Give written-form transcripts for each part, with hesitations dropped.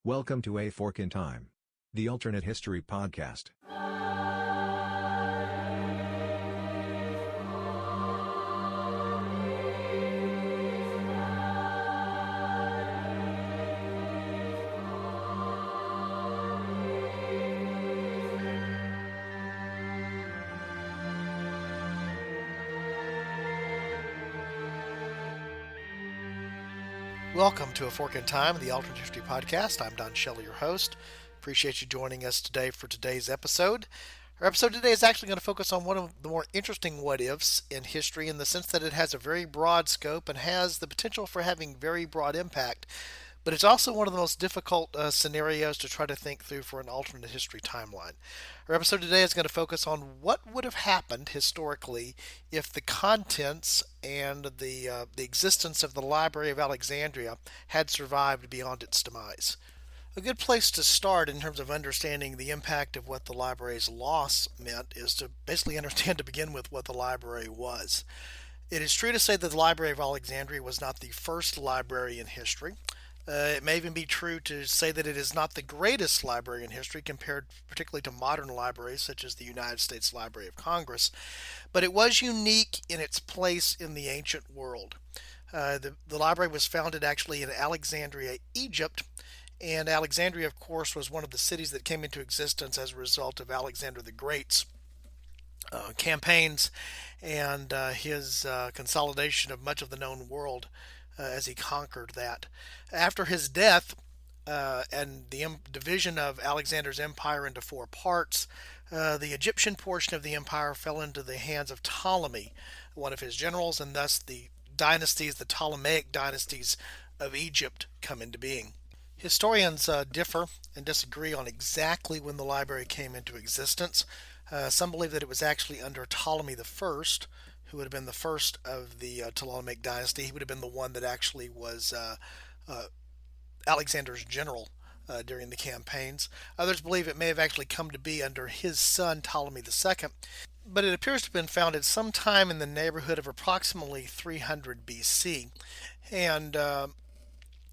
Welcome to A Fork in Time, the alternate history podcast. Welcome to A Fork in Time, the Alternate History Podcast. I'm Don Shelly, your host. Appreciate you joining us today for today's episode. Our episode today is actually going to focus on one of the more interesting what-ifs in history in the sense that it has a very broad scope and has the potential for having very broad impact. But it's also one of the most difficult scenarios to try to think through for an alternate history timeline. Our episode today is going to focus on what would have happened historically if the contents and the existence of the Library of Alexandria had survived beyond its demise. A good place to start in terms of understanding the impact of what the library's loss meant is to basically understand to begin with what the library was. It is true to say that the Library of Alexandria was not the first library in history. It may even be true to say that it is not the greatest library in history compared particularly to modern libraries such as the United States Library of Congress, but it was unique in its place in the ancient world. The library was founded actually in Alexandria, Egypt, and Alexandria, of course, was one of the cities that came into existence as a result of Alexander the Great's campaigns and his consolidation of much of the known world as he conquered that. After his death and the division of Alexander's empire into four parts, the Egyptian portion of the empire fell into the hands of Ptolemy, one of his generals, and thus the Ptolemaic dynasties of Egypt come into being. Historians differ and disagree on exactly when the library came into existence. Some believe that it was actually under Ptolemy I, who would have been the first of the Ptolemaic dynasty. He would have been the one that actually was Alexander's general during the campaigns. Others believe it may have actually come to be under his son Ptolemy II, but it appears to have been founded sometime in the neighborhood of approximately 300 BC. And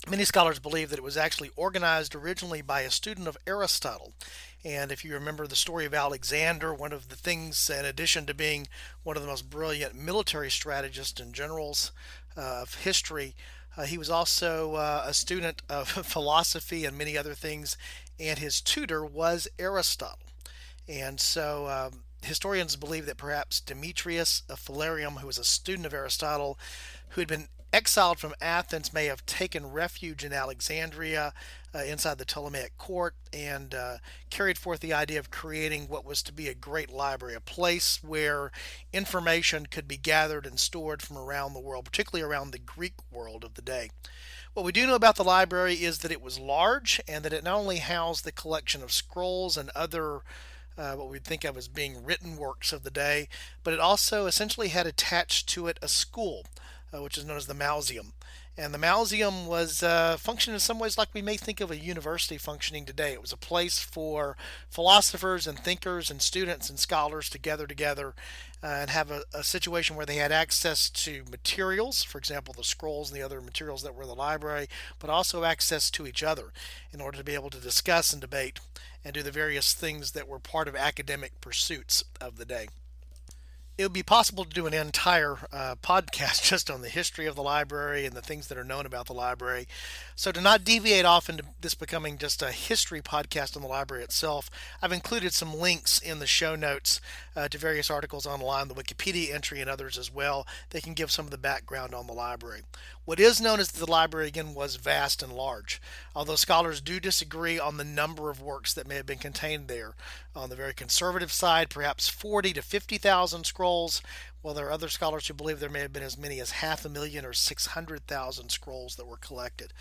many scholars believe that it was actually organized originally by a student of Aristotle. And if you remember the story of Alexander, one of the things, in addition to being one of the most brilliant military strategists and generals of history, he was also a student of philosophy and many other things, and his tutor was Aristotle. And so historians believe that perhaps Demetrius of Phalerum, who was a student of Aristotle, who had been exiled from Athens, may have taken refuge in Alexandria inside the Ptolemaic court and carried forth the idea of creating what was to be a great library, a place where information could be gathered and stored from around the world, particularly around the Greek world of the day. What we do know about the library is that it was large and that it not only housed the collection of scrolls and other what we'd think of as being written works of the day, but it also essentially had attached to it a school, which is known as the Mausoleum. And the Mausoleum was functioned in some ways like we may think of a university functioning today. It was a place for philosophers and thinkers and students and scholars to gather together and have a situation where they had access to materials, for example, the scrolls and the other materials that were in the library, but also access to each other in order to be able to discuss and debate and do the various things that were part of academic pursuits of the day. It would be possible to do an entire podcast just on the history of the library and the things that are known about the library. So to not deviate off into this becoming just a history podcast on the library itself, I've included some links in the show notes to various articles online, the Wikipedia entry and others as well. They can give some of the background on the library. What is known is that the library, again, was vast and large, although scholars do disagree on the number of works that may have been contained there. On the very conservative side, perhaps 40 to 50,000 scrolls, while there are other scholars who believe there may have been as many as 500,000 or 600,000 scrolls that were collected.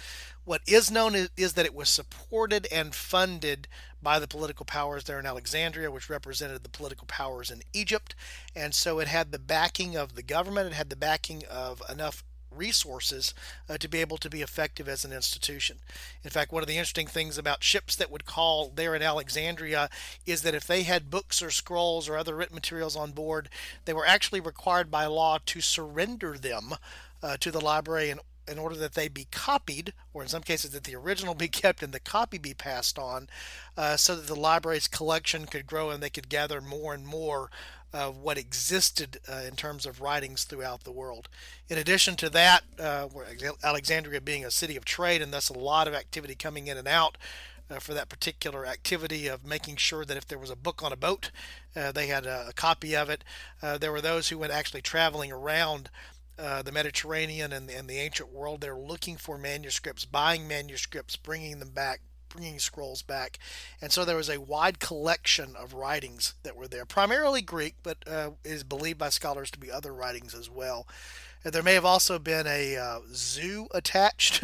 What is known is that it was supported and funded by the political powers there in Alexandria, which represented the political powers in Egypt, and so it had the backing of the government, it had the backing of enough resources to be able to be effective as an institution. In fact, one of the interesting things about ships that would call there in Alexandria is that if they had books or scrolls or other written materials on board, they were actually required by law to surrender them to the library in order that they be copied, or in some cases that the original be kept and the copy be passed on, so that the library's collection could grow and they could gather more and more of what existed in terms of writings throughout the world. In addition to that, Alexandria being a city of trade and thus a lot of activity coming in and out, for that particular activity of making sure that if there was a book on a boat, they had a copy of it. There were those who went actually traveling around the Mediterranean and the ancient world. They're looking for manuscripts, buying manuscripts, bringing them back, bringing scrolls back. And so there was a wide collection of writings that were there, primarily Greek, but is believed by scholars to be other writings as well. There may have also been a zoo attached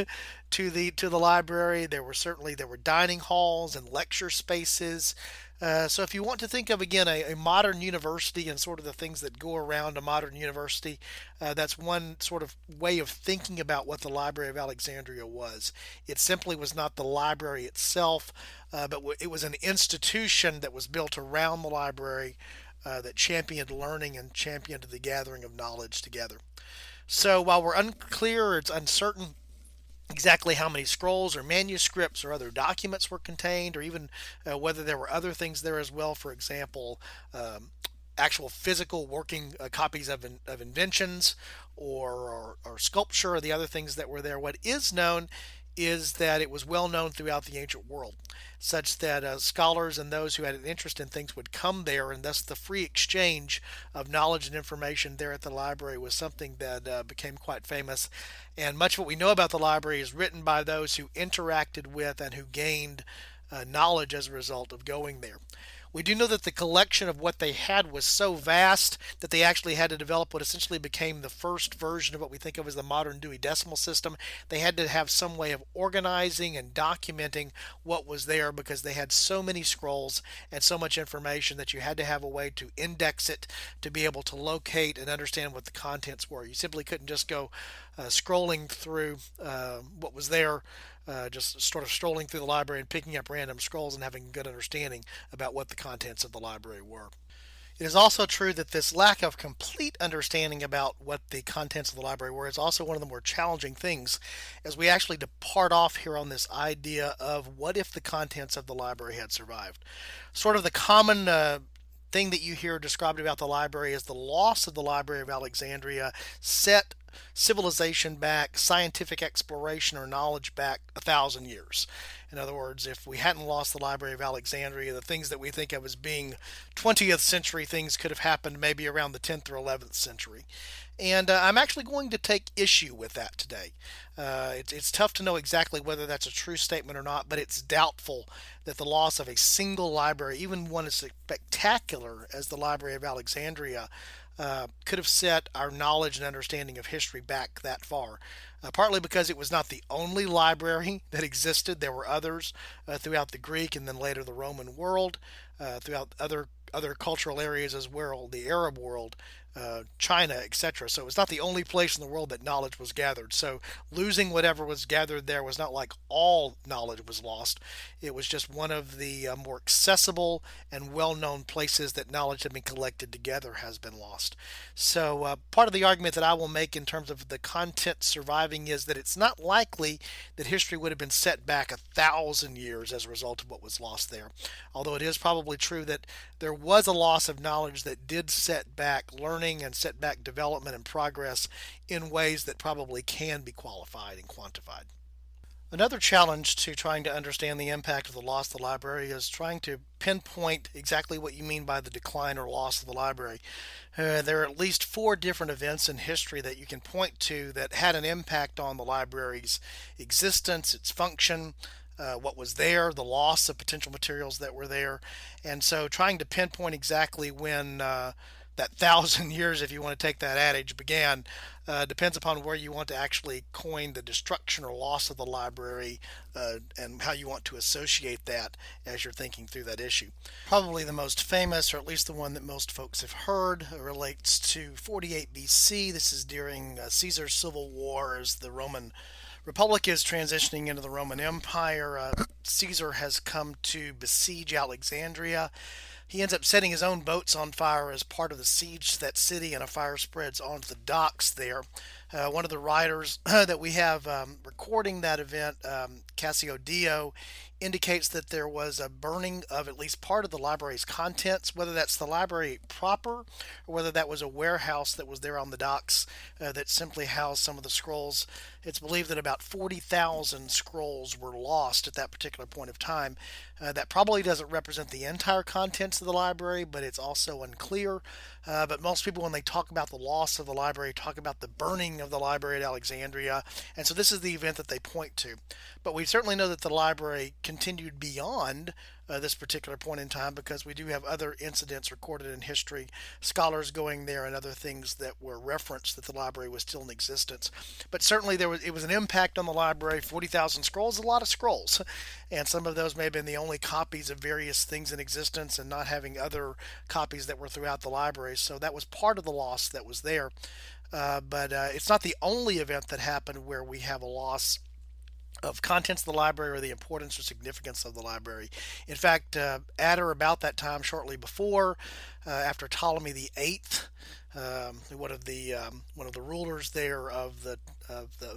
to the library. There were dining halls and lecture spaces. So if you want to think of again a modern university and sort of the things that go around a modern university, that's one sort of way of thinking about what the Library of Alexandria was. It simply was not the library itself, but it was an institution that was built around the library that championed learning and championed the gathering of knowledge together. So while we're unclear, it's uncertain exactly how many scrolls or manuscripts or other documents were contained, or even whether there were other things there as well. For example, actual physical working copies of inventions or sculpture or the other things that were there. What is known is that it was well known throughout the ancient world, such that scholars and those who had an interest in things would come there, and thus the free exchange of knowledge and information there at the library was something that became quite famous. And much of what we know about the library is written by those who interacted with and who gained knowledge as a result of going there. We do know that the collection of what they had was so vast that they actually had to develop what essentially became the first version of what we think of as the modern Dewey Decimal System. They had to have some way of organizing and documenting what was there because they had so many scrolls and so much information that you had to have a way to index it to be able to locate and understand what the contents were. You simply couldn't just go scrolling through what was there, just sort of strolling through the library and picking up random scrolls and having a good understanding about what the contents of the library were. It is also true that this lack of complete understanding about what the contents of the library were is also one of the more challenging things as we actually depart off here on this idea of what if the contents of the library had survived. Sort of the common thing that you hear described about the library is the loss of the Library of Alexandria set civilization back, scientific exploration or knowledge back 1,000 years. In other words, if we hadn't lost the Library of Alexandria, the things that we think of as being 20th century things could have happened maybe around the 10th or 11th century. And I'm actually going to take issue with that today. It's tough to know exactly whether that's a true statement or not, but it's doubtful that the loss of a single library, even one as spectacular as the Library of Alexandria, could have set our knowledge and understanding of history back that far. Partly because it was not the only library that existed. There were others throughout the Greek and then later the Roman world, throughout other cultural areas as well, the Arab world, China, etc. So it was not the only place in the world that knowledge was gathered. So losing whatever was gathered there was not like all knowledge was lost. It was just one of the more accessible and well-known places that knowledge had been collected together has been lost. So part of the argument that I will make in terms of the content surviving is that it's not likely that history would have been set back 1,000 years as a result of what was lost there. Although it is probably true that there was a loss of knowledge that did set back learning and set back development and progress in ways that probably can be qualified and quantified. Another challenge to trying to understand the impact of the loss of the library is trying to pinpoint exactly what you mean by the decline or loss of the library. There are at least 4 different events in history that you can point to that had an impact on the library's existence, its function, what was there, the loss of potential materials that were there. And so trying to pinpoint exactly when that 1,000 years, if you want to take that adage, began, depends upon where you want to actually coin the destruction or loss of the library and how you want to associate that as you're thinking through that issue. Probably the most famous, or at least the one that most folks have heard, relates to 48 BC. This is during Caesar's civil war as the Roman Republic is transitioning into the Roman Empire. Caesar has come to besiege Alexandria. He ends up setting his own boats on fire as part of the siege to that city, and a fire spreads onto the docks there. One of the writers that we have recording that event, Cassio Dio, indicates that there was a burning of at least part of the library's contents, whether that's the library proper or whether that was a warehouse that was there on the docks that simply housed some of the scrolls. It's believed that about 40,000 scrolls were lost at that particular point of time. That probably doesn't represent the entire contents of the library, but it's also unclear. But most people, when they talk about the loss of the library, talk about the burning of the library at Alexandria. And so this is the event that they point to. But we certainly know that the library continued beyond this particular point in time because we do have other incidents recorded in history, scholars going there and other things that were referenced that the library was still in existence. But certainly it was an impact on the library. 40,000 scrolls is a lot of scrolls, and some of those may have been the only copies of various things in existence and not having other copies that were throughout the library. So that was part of the loss that was there. But it's not the only event that happened where we have a loss of contents of the library or the importance or significance of the library. In fact, at or about that time, shortly before, after Ptolemy the Eighth, one of the rulers there of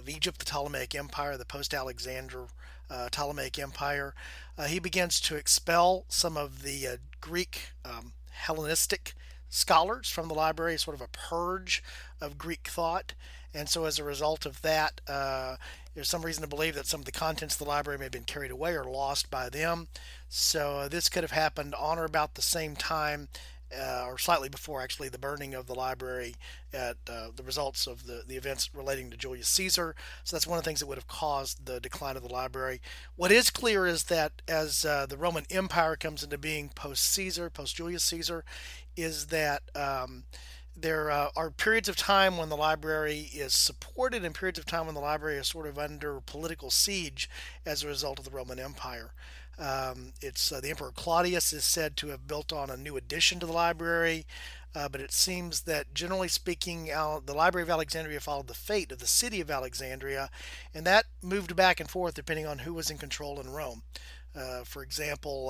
Egypt, the Ptolemaic Empire, the post-Alexander Ptolemaic Empire, he begins to expel some of the Greek Hellenistic scholars from the library, sort of a purge of Greek thought. And so, as a result of that, there's some reason to believe that some of the contents of the library may have been carried away or lost by them. So, this could have happened on or about the same time, or slightly before, actually, the burning of the library at the results of the events relating to Julius Caesar. So, that's one of the things that would have caused the decline of the library. What is clear is that as the Roman Empire comes into being post Caesar, post Julius Caesar, is that there are periods of time when the library is supported and periods of time when the library is sort of under political siege as a result of the Roman Empire. It's the Emperor Claudius is said to have built on a new addition to the library, but it seems that generally speaking, the Library of Alexandria followed the fate of the city of Alexandria, and that moved back and forth depending on who was in control in Rome. For example,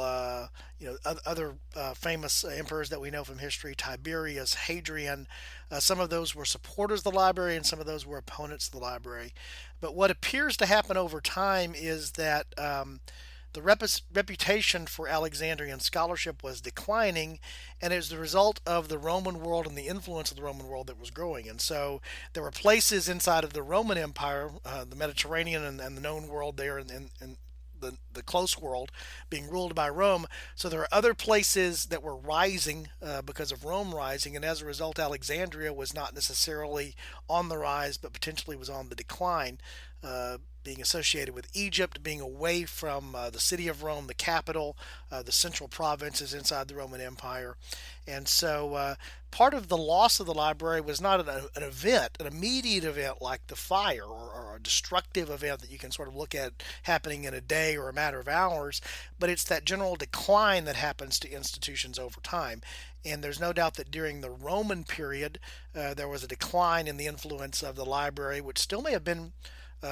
other famous emperors that we know from history, Tiberius, Hadrian, some of those were supporters of the library and some of those were opponents of the library. But what appears to happen over time is that the reputation for Alexandrian scholarship was declining, and as the result of the Roman world and the influence of the Roman world that was growing. And so there were places inside of the Roman Empire, the Mediterranean and the known world there, and the close world being ruled by Rome. So there are other places that were rising because of Rome rising, and as a result, Alexandria was not necessarily on the rise, but potentially was on the decline. Being associated with Egypt, being away from the city of Rome, the capital, the central provinces inside the Roman Empire. And so part of the loss of the library was not an event, an immediate event like the fire or a destructive event that you can sort of look at happening in a day or a matter of hours, but it's that general decline that happens to institutions over time. And there's no doubt that during the Roman period, there was a decline in the influence of the library, which still may have been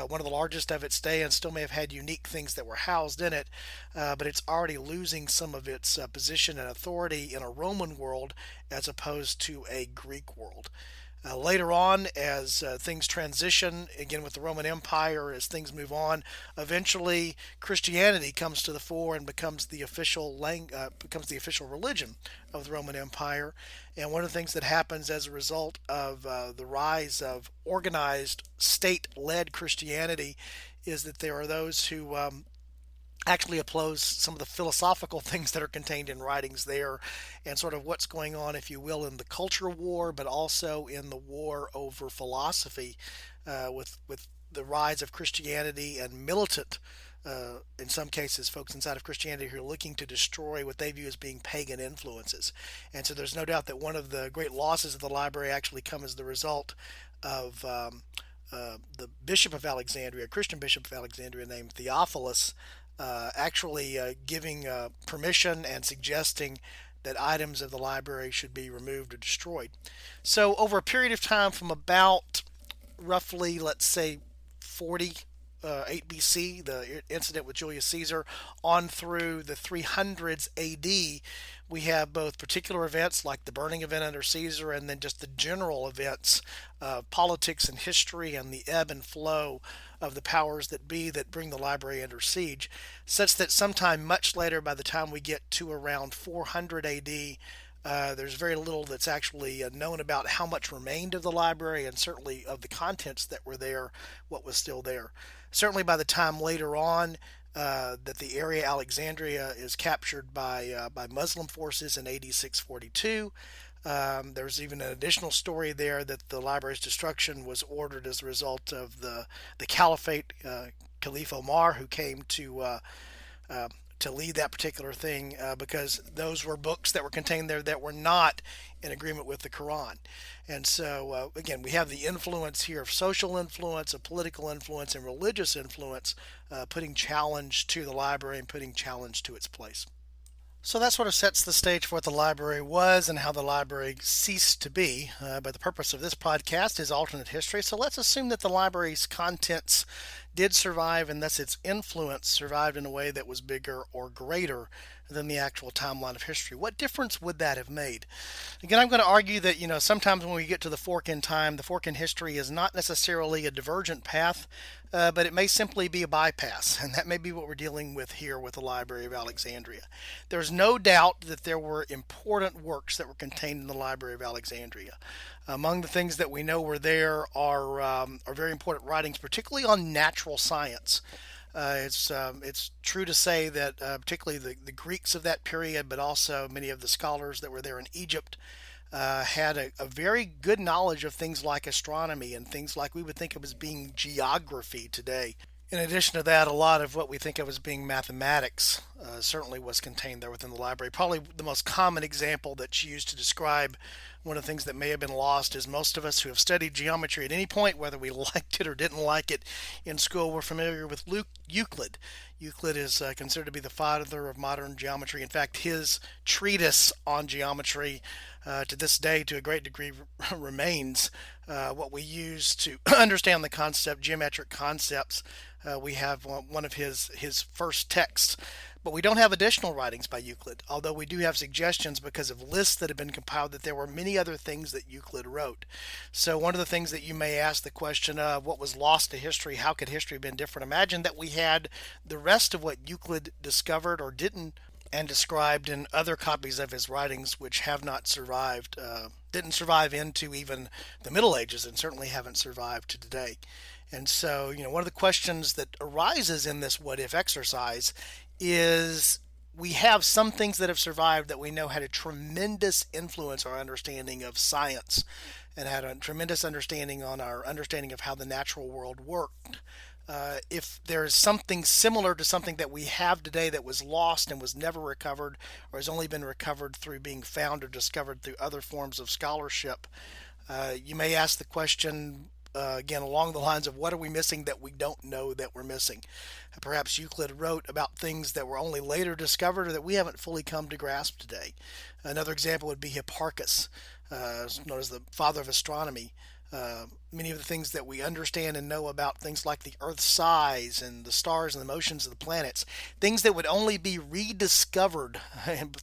one of the largest of its day and still may have had unique things that were housed in it, but it's already losing some of its position and authority in a Roman world as opposed to a Greek world. Later on, as things transition, again with the Roman Empire, as things move on, eventually Christianity comes to the fore and becomes the becomes the official religion of the Roman Empire. And one of the things that happens as a result of the rise of organized state-led Christianity is that there are those who actually oppose some of the philosophical things that are contained in writings there and sort of what's going on, if you will, in the culture war, but also in the war over philosophy with the rise of Christianity and militant, in some cases, folks inside of Christianity who are looking to destroy what they view as being pagan influences. And so there's no doubt that one of the great losses of the library actually come as the result of the Bishop of Alexandria, a Christian Bishop of Alexandria named Theophilus, actually giving permission and suggesting that items of the library should be removed or destroyed. So over a period of time from about roughly, let's say, 40 8 BC, the incident with Julius Caesar, on through the 300s AD, we have both particular events like the burning event under Caesar and then just the general events of politics and history and the ebb and flow of the powers that be that bring the library under siege, such that sometime much later, by the time we get to around 400 AD, there's very little that's actually known about how much remained of the library and certainly of the contents that were there, what was still there. Certainly by the time later on that the area Alexandria is captured by Muslim forces in AD 642. There's even an additional story there that the library's destruction was ordered as a result of the caliphate, Caliph Omar, who came to lead that particular thing because those were books that were contained there that were not in agreement with the Quran. And so, again, we have the influence here of social influence, of political influence, and religious influence, putting challenge to the library and putting challenge to its place. So that sort of sets the stage for what the library was and how the library ceased to be. But the purpose of this podcast is alternate history. So let's assume that the library's contents did survive and thus its influence survived in a way that was bigger or greater than the actual timeline of history. What difference would that have made? Again, I'm going to argue that, sometimes when we get to the fork in time, the fork in history is not necessarily a divergent path, but it may simply be a bypass. And that may be what we're dealing with here with the Library of Alexandria. There's no doubt that there were important works that were contained in the Library of Alexandria. Among the things that we know were there are very important writings, particularly on natural science. It's true to say that particularly the Greeks of that period, but also many of the scholars that were there in Egypt, had a very good knowledge of things like astronomy and things like we would think of as being geography today. In addition to that, a lot of what we think of as being mathematics certainly was contained there within the library. Probably the most common example that's used to describe one of the things that may have been lost is most of us who have studied geometry at any point, whether we liked it or didn't like it in school, we're familiar with Euclid. Euclid is considered to be the father of modern geometry. In fact, his treatise on geometry to this day, to a great degree, remains what we use to understand the geometric concepts. We have one of his first texts. But we don't have additional writings by Euclid, although we do have suggestions because of lists that have been compiled that there were many other things that Euclid wrote. So one of the things that you may ask the question of what was lost to history, how could history have been different? Imagine that we had the rest of what Euclid discovered or didn't and described in other copies of his writings which have not survived, didn't survive into even the Middle Ages and certainly haven't survived to today. And so, one of the questions that arises in this what if exercise is we have some things that have survived that we know had a tremendous influence on our understanding of science and had a tremendous understanding on our understanding of how the natural world worked. If there's something similar to something that we have today that was lost and was never recovered or has only been recovered through being found or discovered through other forms of scholarship, you may ask the question, again, along the lines of what are we missing that we don't know that we're missing? Perhaps Euclid wrote about things that were only later discovered or that we haven't fully come to grasp today. Another example would be Hipparchus, known as the father of astronomy. Many of the things that we understand and know about things like the Earth's size and the stars and the motions of the planets, things that would only be rediscovered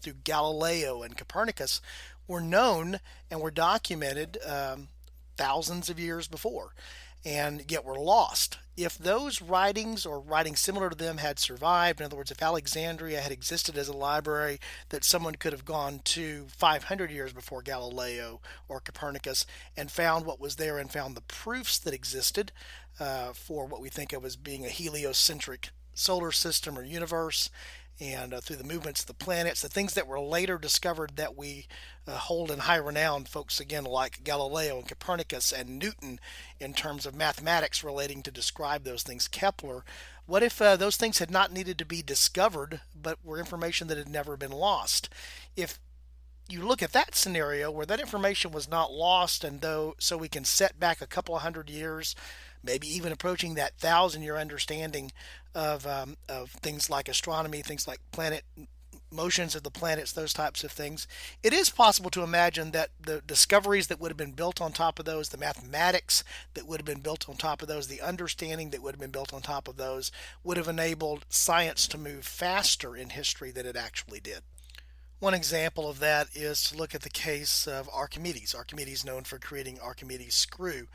through Galileo and Copernicus, were known and were documented thousands of years before, and yet were lost. If those writings or writings similar to them had survived, in other words, if Alexandria had existed as a library that someone could have gone to 500 years before Galileo or Copernicus and found what was there and found the proofs that existed for what we think of as being a heliocentric solar system or universe, and through the movements of the planets, the things that were later discovered that we hold in high renown, folks again like Galileo and Copernicus and Newton in terms of mathematics relating to describe those things, Kepler. What if those things had not needed to be discovered, but were information that had never been lost? If you look at that scenario where that information was not lost, and so we can set back a couple of hundred years, maybe even approaching that 1,000-year understanding of things like astronomy, things like planet motions of the planets, those types of things, it is possible to imagine that the discoveries that would have been built on top of those, the mathematics that would have been built on top of those, the understanding that would have been built on top of those, would have enabled science to move faster in history than it actually did. One example of that is to look at the case of Archimedes. Archimedes, known for creating Archimedes' screw,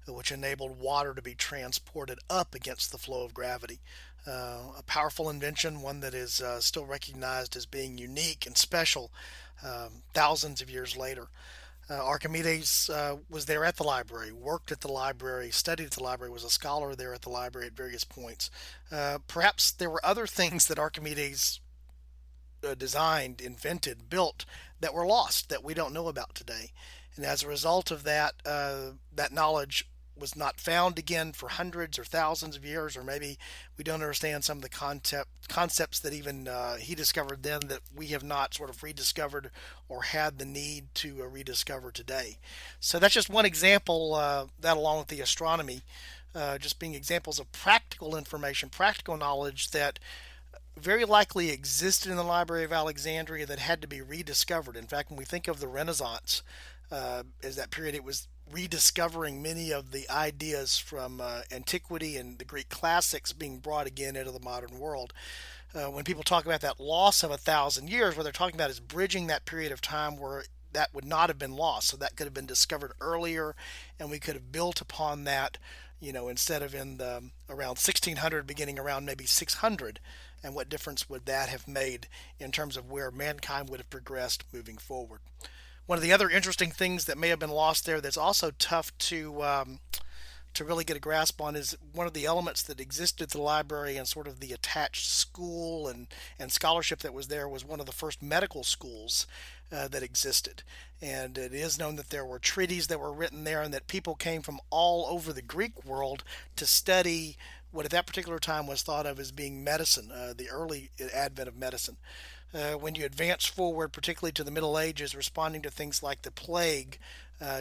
which enabled water to be transported up against the flow of gravity. A powerful invention, one that is still recognized as being unique and special thousands of years later. Archimedes was there at the library, worked at the library, studied at the library, was a scholar there at the library at various points. Perhaps there were other things that Archimedes designed, invented, built that were lost that we don't know about today. And as a result of that, that knowledge was not found again for hundreds or thousands of years, or maybe we don't understand some of the concepts that even he discovered then that we have not sort of rediscovered or had the need to rediscover today. So that's just one example, that along with the astronomy, just being examples of practical information, practical knowledge that very likely existed in the Library of Alexandria that had to be rediscovered. In fact, when we think of the Renaissance as that period, it was rediscovering many of the ideas from antiquity and the Greek classics being brought again into the modern world. When people talk about that loss of 1,000 years, what they're talking about is bridging that period of time where that would not have been lost. So that could have been discovered earlier, and we could have built upon that, instead of in the around 1600, beginning around maybe 600. And what difference would that have made in terms of where mankind would have progressed moving forward? One of the other interesting things that may have been lost there that's also tough to really get a grasp on is one of the elements that existed at the library and sort of the attached school and scholarship that was there was one of the first medical schools that existed. And it is known that there were treatises that were written there and that people came from all over the Greek world to study what at that particular time was thought of as being medicine, the early advent of medicine. When you advance forward, particularly to the Middle Ages, responding to things like the plague,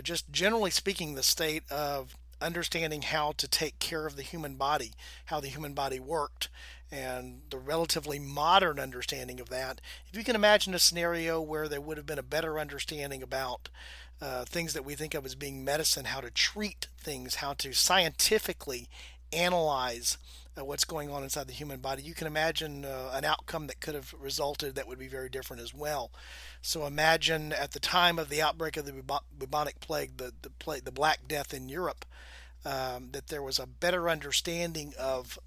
just generally speaking, the state of understanding how to take care of the human body, how the human body worked, and the relatively modern understanding of that. If you can imagine a scenario where there would have been a better understanding about things that we think of as being medicine, how to treat things, how to scientifically analyze what's going on inside the human body, you can imagine an outcome that could have resulted that would be very different as well. So imagine at the time of the outbreak of the bubonic plague, the Black Death in Europe, that there was a better understanding of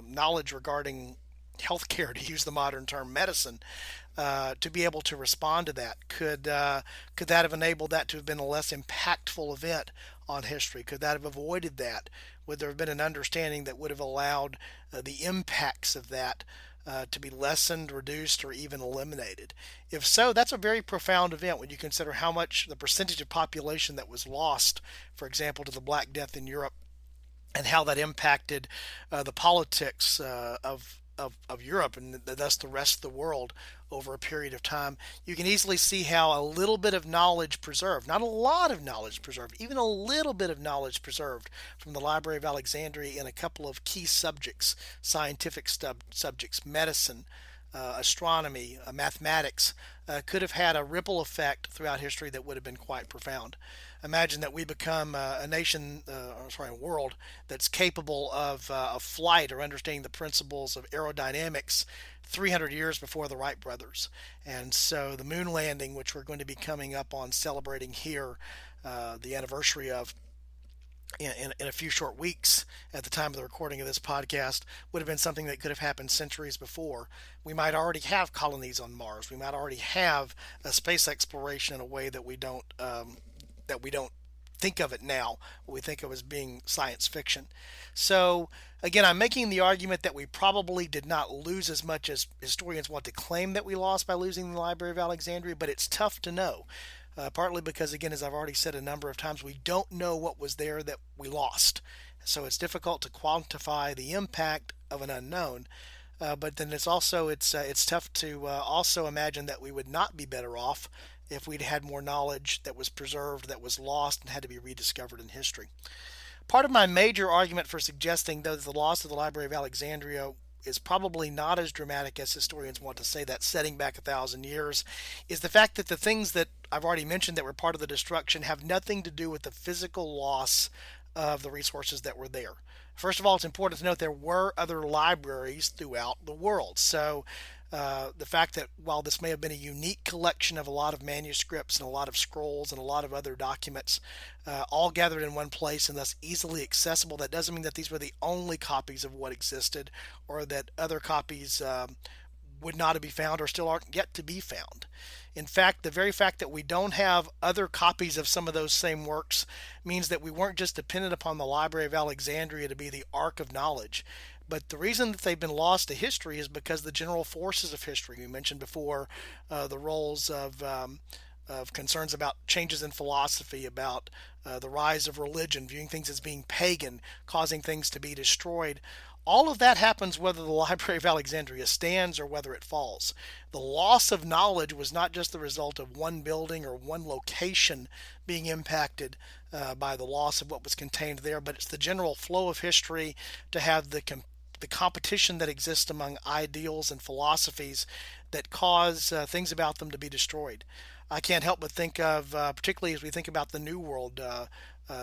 knowledge regarding healthcare, to use the modern term medicine, to be able to respond to that. Could that have enabled that to have been a less impactful event on history? Could that have avoided that? Would there have been an understanding that would have allowed the impacts of that to be lessened, reduced, or even eliminated? If so, that's a very profound event when you consider how much the percentage of population that was lost, for example, to the Black Death in Europe, and how that impacted the politics of Europe and thus the rest of the world over a period of time. You can easily see how a little bit of knowledge preserved, not a lot of knowledge preserved, even a little bit of knowledge preserved from the Library of Alexandria in a couple of key subjects, scientific subjects, medicine, astronomy, mathematics, could have had a ripple effect throughout history that would have been quite profound. Imagine that we become a world that's capable of flight or understanding the principles of aerodynamics 300 years before the Wright brothers. And so the moon landing, which we're going to be coming up on celebrating here, the anniversary of in a few short weeks at the time of the recording of this podcast, would have been something that could have happened centuries before. We might already have colonies on Mars. We might already have a space exploration in a way that we don't think of it now. What we think of as being science fiction. So again, I'm making the argument that we probably did not lose as much as historians want to claim that we lost by losing the Library of Alexandria, but it's tough to know. Partly because, again, as I've already said a number of times, we don't know what was there that we lost. So it's difficult to quantify the impact of an unknown. But then it's tough to also imagine that we would not be better off if we'd had more knowledge that was preserved, that was lost, and had to be rediscovered in history. Part of my major argument for suggesting, though, that the loss of the Library of Alexandria is probably not as dramatic as historians want to say, that setting back 1,000 years, is the fact that the things that I've already mentioned that were part of the destruction have nothing to do with the physical loss of the resources that were there. First of all, it's important to note there were other libraries throughout the world. So the fact that while this may have been a unique collection of a lot of manuscripts and a lot of scrolls and a lot of other documents, all gathered in one place and thus easily accessible, that doesn't mean that these were the only copies of what existed, or that other copies would not be found or still aren't yet to be found. In fact, the very fact that we don't have other copies of some of those same works means that we weren't just dependent upon the Library of Alexandria to be the ark of knowledge. But the reason that they've been lost to history is because the general forces of history, we mentioned before, the roles of concerns about changes in philosophy, about the rise of religion, viewing things as being pagan, causing things to be destroyed. All of that happens whether the Library of Alexandria stands or whether it falls. The loss of knowledge was not just the result of one building or one location being impacted by the loss of what was contained there, but it's the general flow of history to have the competition that exists among ideals and philosophies that cause things about them to be destroyed. I can't help but think of, particularly as we think about the New World,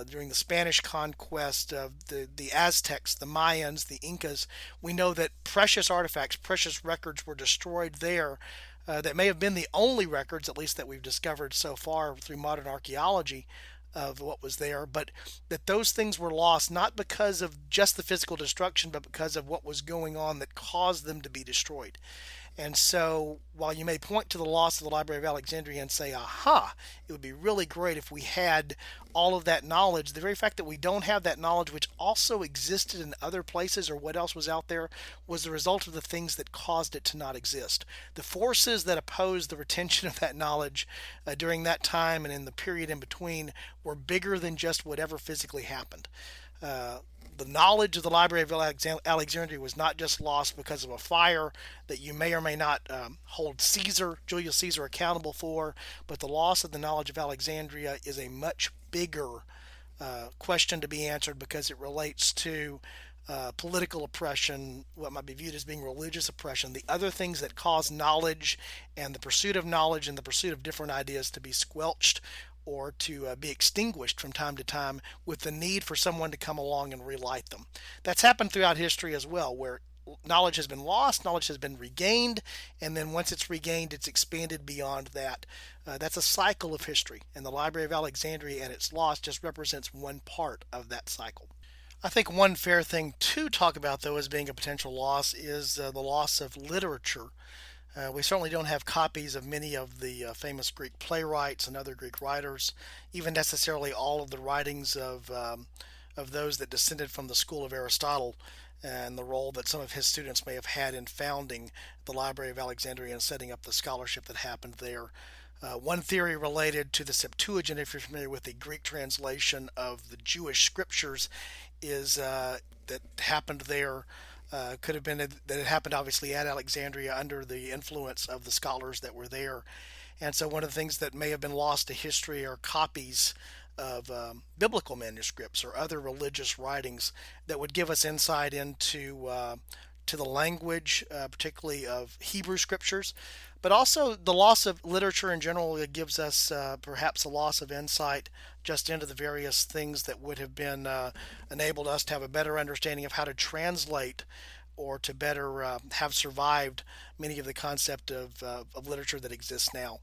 during the Spanish conquest of the Aztecs, the Mayans, the Incas, we know that precious artifacts, precious records were destroyed there that may have been the only records, at least that we've discovered so far through modern archaeology, of what was there, but that those things were lost not because of just the physical destruction, but because of what was going on that caused them to be destroyed. And so, while you may point to the loss of the Library of Alexandria and say, aha, it would be really great if we had all of that knowledge, the very fact that we don't have that knowledge, which also existed in other places or what else was out there, was the result of the things that caused it to not exist. The forces that opposed the retention of that knowledge during that time and in the period in between were bigger than just whatever physically happened. The knowledge of the Library of Alexandria was not just lost because of a fire that you may or may not hold Julius Caesar, accountable for, but the loss of the knowledge of Alexandria is a much bigger question to be answered because it relates to political oppression, what might be viewed as being religious oppression, the other things that cause knowledge and the pursuit of knowledge and the pursuit of different ideas to be squelched or to be extinguished from time to time with the need for someone to come along and relight them. That's happened throughout history as well, where knowledge has been lost, knowledge has been regained, and then once it's regained, it's expanded beyond that. That's a cycle of history, and the Library of Alexandria and its loss just represents one part of that cycle. I think one fair thing to talk about, though, as being a potential loss is the loss of literature. We certainly don't have copies of many of the famous Greek playwrights and other Greek writers, even necessarily all of the writings of those that descended from the school of Aristotle and the role that some of his students may have had in founding the Library of Alexandria and setting up the scholarship that happened there. One theory related to the Septuagint, if you're familiar with the Greek translation of the Jewish scriptures, is that happened there. Could have been that it happened obviously at Alexandria under the influence of the scholars that were there. And so one of the things that may have been lost to history are copies of biblical manuscripts or other religious writings that would give us insight into to the language, particularly of Hebrew scriptures, but also the loss of literature in general gives us perhaps a loss of insight just into the various things that would have been enabled us to have a better understanding of how to translate or to better have survived many of the concept of literature that exists now.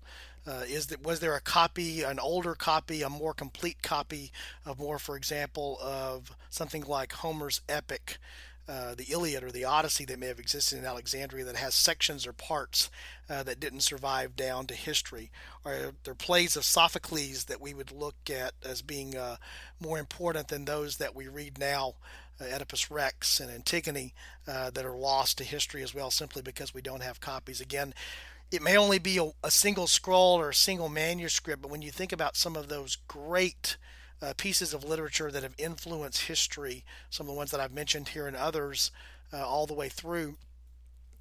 Was there a copy, an older copy, a more complete copy of more, for example, of something like Homer's epic, the Iliad or the Odyssey that may have existed in Alexandria that has sections or parts that didn't survive down to history? Are there plays of Sophocles that we would look at as being more important than those that we read now, Oedipus Rex and Antigone, that are lost to history as well simply because we don't have copies? Again, it may only be a single scroll or a single manuscript, but when you think about some of those great pieces of literature that have influenced history, some of the ones that I've mentioned here and others all the way through,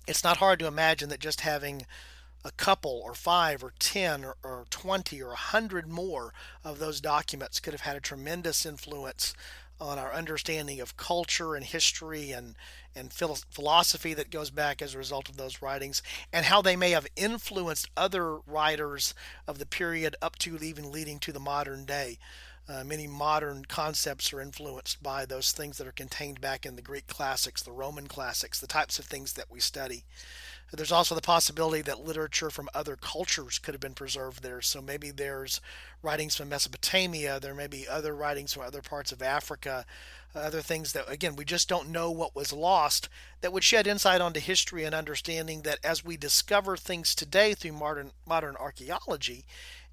it's not hard to imagine that just having a couple or 5 or 10 or 20 or 100 more of those documents could have had a tremendous influence on our understanding of culture and history and philosophy that goes back as a result of those writings, and how they may have influenced other writers of the period up to even leading to the modern day. Many modern concepts are influenced by those things that are contained back in the Greek classics, the Roman classics, the types of things that we study. There's also the possibility that literature from other cultures could have been preserved there. So maybe there's writings from Mesopotamia, there may be other writings from other parts of Africa, other things that, again, we just don't know what was lost, that would shed insight onto history and understanding that as we discover things today through modern archaeology,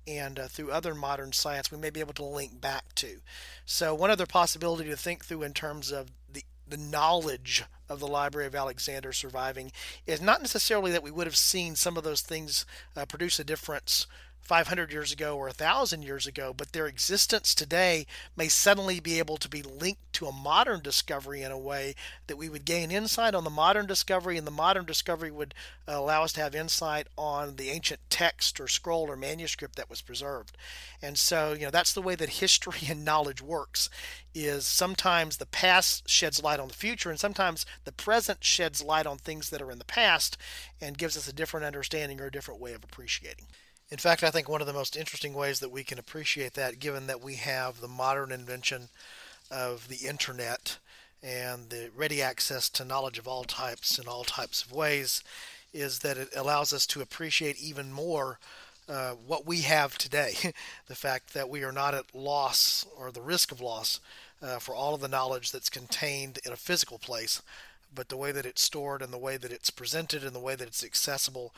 and through other modern science, we may be able to link back to. So, one other possibility to think through in terms of the knowledge of the Library of Alexandria surviving is not necessarily that we would have seen some of those things produce a difference 500 years ago or 1,000 years ago, but their existence today may suddenly be able to be linked to a modern discovery in a way that we would gain insight on the modern discovery, and the modern discovery would allow us to have insight on the ancient text or scroll or manuscript that was preserved. And so, that's the way that history and knowledge works, is sometimes the past sheds light on the future, and sometimes the present sheds light on things that are in the past and gives us a different understanding or a different way of appreciating. In fact, I think one of the most interesting ways that we can appreciate that, given that we have the modern invention of the internet and the ready access to knowledge of all types in all types of ways, is that it allows us to appreciate even more what we have today. The fact that we are not at loss or the risk of loss for all of the knowledge that's contained in a physical place, but the way that it's stored and the way that it's presented and the way that it's accessible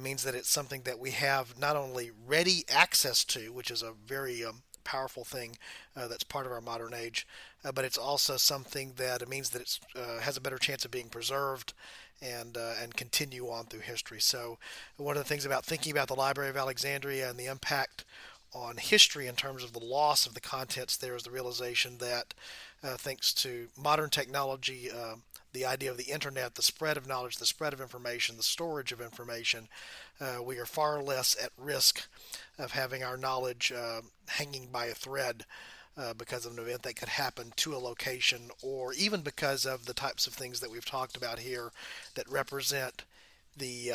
means that it's something that we have not only ready access to, which is a very powerful thing that's part of our modern age, but it's also something that it means that it has a better chance of being preserved and continue on through history. So one of the things about thinking about the Library of Alexandria and the impact on history in terms of the loss of the contents there is the realization that thanks to modern technology, the idea of the internet, the spread of knowledge, the spread of information, the storage of information, we are far less at risk of having our knowledge hanging by a thread because of an event that could happen to a location, or even because of the types of things that we've talked about here that represent the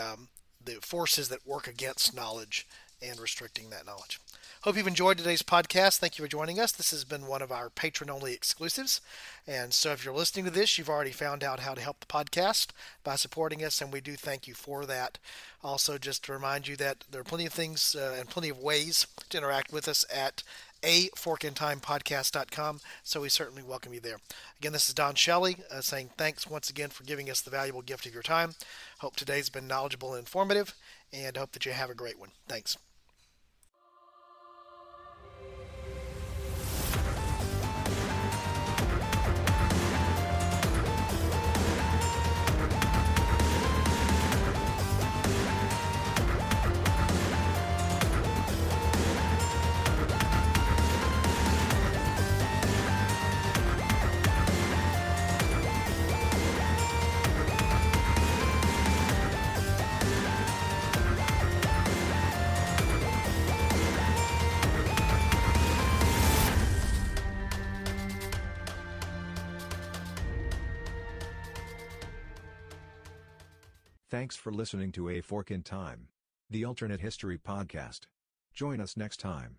forces that work against knowledge and restricting that knowledge. Hope you've enjoyed today's podcast. Thank you for joining us. This has been one of our patron-only exclusives. And so if you're listening to this, you've already found out how to help the podcast by supporting us, and we do thank you for that. Also, just to remind you that there are plenty of things and plenty of ways to interact with us at aforkintimepodcast.com, so we certainly welcome you there. Again, this is Don Shelly saying thanks once again for giving us the valuable gift of your time. Hope today's been knowledgeable and informative, and hope that you have a great one. Thanks. Thanks for listening to A Fork in Time, the alternate history podcast. Join us next time.